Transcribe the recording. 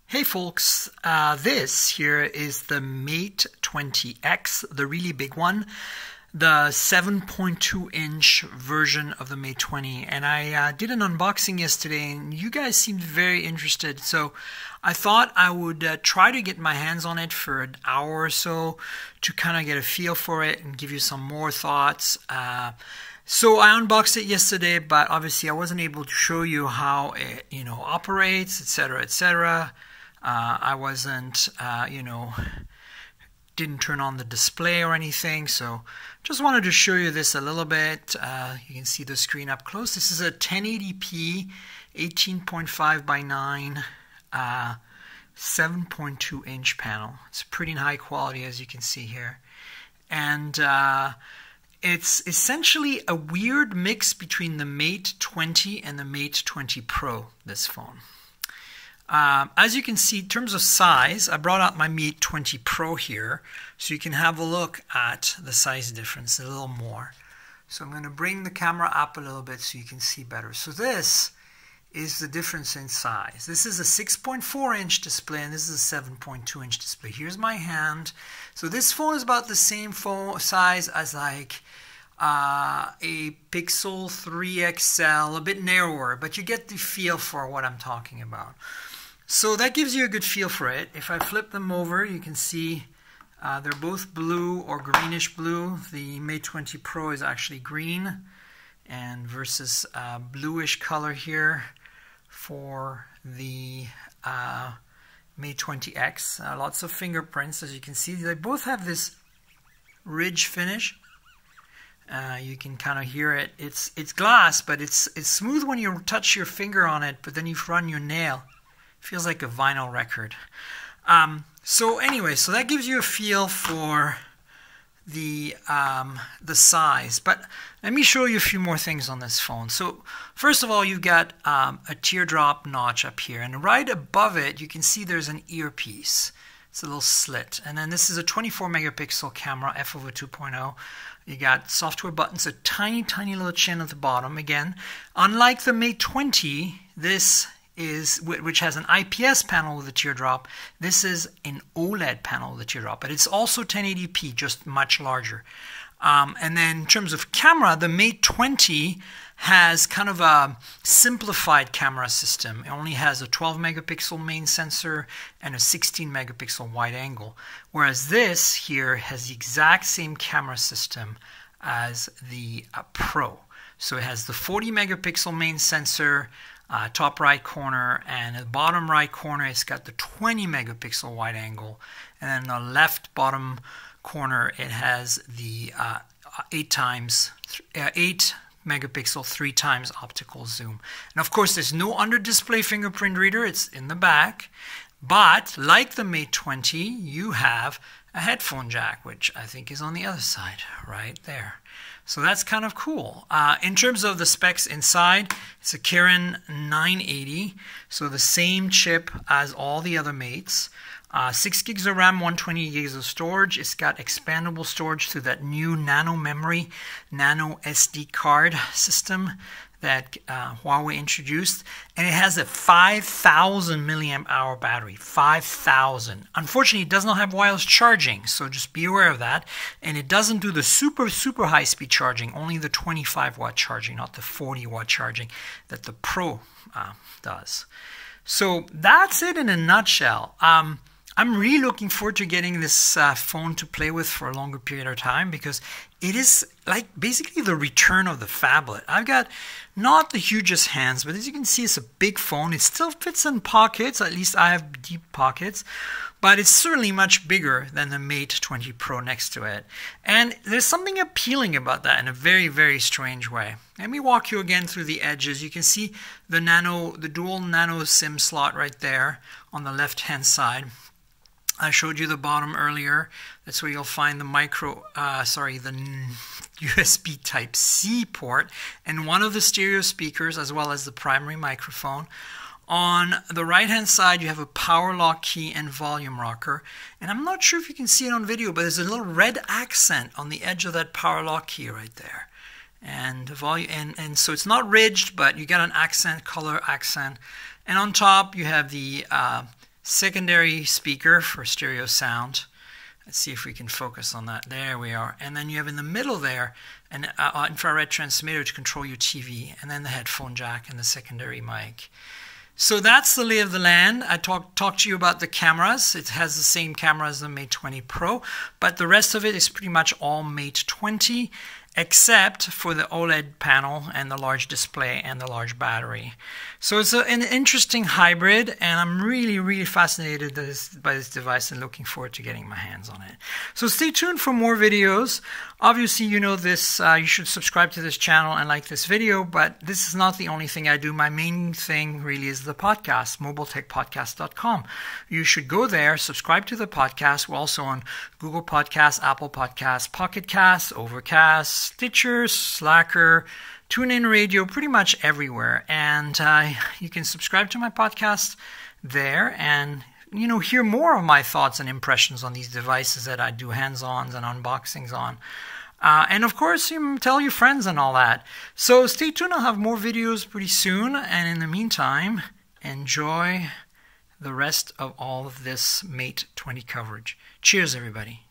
Hey folks, this here is the Mate 20X, the really big one, the 7.2 inch version of the Mate 20, and I did an unboxing yesterday and you guys seemed very interested, so I thought I would try to get my hands on it for an hour or so to kind of get a feel for it and give you some more thoughts. So I unboxed it yesterday, but obviously I wasn't able to show you how it operates, etc., etc. I wasn't, didn't turn on the display or anything, so just wanted to show you this a little bit. You can see the screen up close. This is a 1080p, 18.5 by 9, 7.2 inch panel. It's pretty high quality, as you can see here. And it's essentially a weird mix between the Mate 20 and the Mate 20 Pro, this phone. As you can see, in terms of size, I brought out my Mate 20 Pro here, so you can have a look at the size difference a little more. So I'm going to bring the camera up a little bit so you can see better. So this is the difference in size. This is a 6.4 inch display and this is a 7.2 inch display. Here's my hand. So this phone is about the same phone size as like a Pixel 3 XL, a bit narrower, but you get the feel for what I'm talking about. So that gives you a good feel for it. If I flip them over, you can see they're both blue or greenish blue. The Mate 20 Pro is actually green, and versus bluish color here for the Mate 20X. Lots of fingerprints, as you can see. They both have this ridge finish. You can kind of hear it. It's glass, but it's smooth when you touch your finger on it, but then you run your nail. Feels like a vinyl record. So anyway, so that gives you a feel for the size. But let me show you a few more things on this phone. So first of all, you've got a teardrop notch up here, and right above it, you can see there's an earpiece. It's a little slit, and then this is a 24 megapixel camera, f/2.0. You got software buttons, a tiny little chin at the bottom. Again, unlike the Mate 20, which has an IPS panel with a teardrop, this is an OLED panel with a teardrop, but it's also 1080p, just much larger. And then in terms of camera, the Mate 20 has kind of a simplified camera system. It only has a 12 megapixel main sensor and a 16 megapixel wide angle, whereas this here has the exact same camera system as the Pro. So it has the 40 megapixel main sensor, top right corner, and at the bottom right corner it's got the 20 megapixel wide angle, and then the left bottom corner it has the 8 megapixel 3 times optical zoom. And of course there's no under display fingerprint reader, it's in the back, but like the Mate 20 you have a headphone jack, which I think is on the other side right there. So that's kind of cool. In terms of the specs inside, it's a Kirin 980, so the same chip as all the other Mates. 6 gigs of RAM, 128 gigs of storage. It's got expandable storage through that new nano memory, nano SD card system that Huawei introduced, and it has a 5,000 milliamp hour battery. 5,000. Unfortunately, it does not have wireless charging, so just be aware of that. And it doesn't do the super high speed charging, only the 25 watt charging, not the 40 watt charging that the Pro does. So that's it in a nutshell. I'm really looking forward to getting this phone to play with for a longer period of time, because it is like basically the return of the phablet. I've got not the hugest hands, but as you can see, it's a big phone. It still fits in pockets, at least I have deep pockets, but it's certainly much bigger than the Mate 20 Pro next to it. And there's something appealing about that in a very strange way. Let me walk you again through the edges. You can see the dual nano SIM slot right there on the left hand side. I showed you the bottom earlier. That's where you'll find the the USB Type-C port and one of the stereo speakers, as well as the primary microphone. On the right-hand side, you have a power lock key and volume rocker. And I'm not sure if you can see it on video, but there's a little red accent on the edge of that power lock key right there. And so it's not ridged, but you got an accent, color accent. And on top, you have the secondary speaker for stereo sound. Let's see if we can focus on that. There we are. And then you have in the middle there an infrared transmitter to control your TV, and then the headphone jack and the secondary mic. So that's the lay of the land. I talked to you about the cameras. It has the same camera as the Mate 20 Pro, but the rest of it is pretty much all Mate 20, except for the OLED panel and the large display and the large battery. So it's an interesting hybrid, and I'm really fascinated by this device and looking forward to getting my hands on it. So stay tuned for more videos. Obviously, you know this, you should subscribe to this channel and like this video, but this is not the only thing I do. My main thing really is the podcast, mobiletechpodcast.com. You should go there, subscribe to the podcast. We're also on Google Podcasts, Apple Podcasts, Pocket Casts, Overcast, Stitcher, Slacker, TuneIn Radio, pretty much everywhere. And you can subscribe to my podcast there and hear more of my thoughts and impressions on these devices that I do hands-ons and unboxings on. And of course, tell your friends and all that. So stay tuned. I'll have more videos pretty soon. And in the meantime, enjoy the rest of all of this Mate 20 coverage. Cheers, everybody.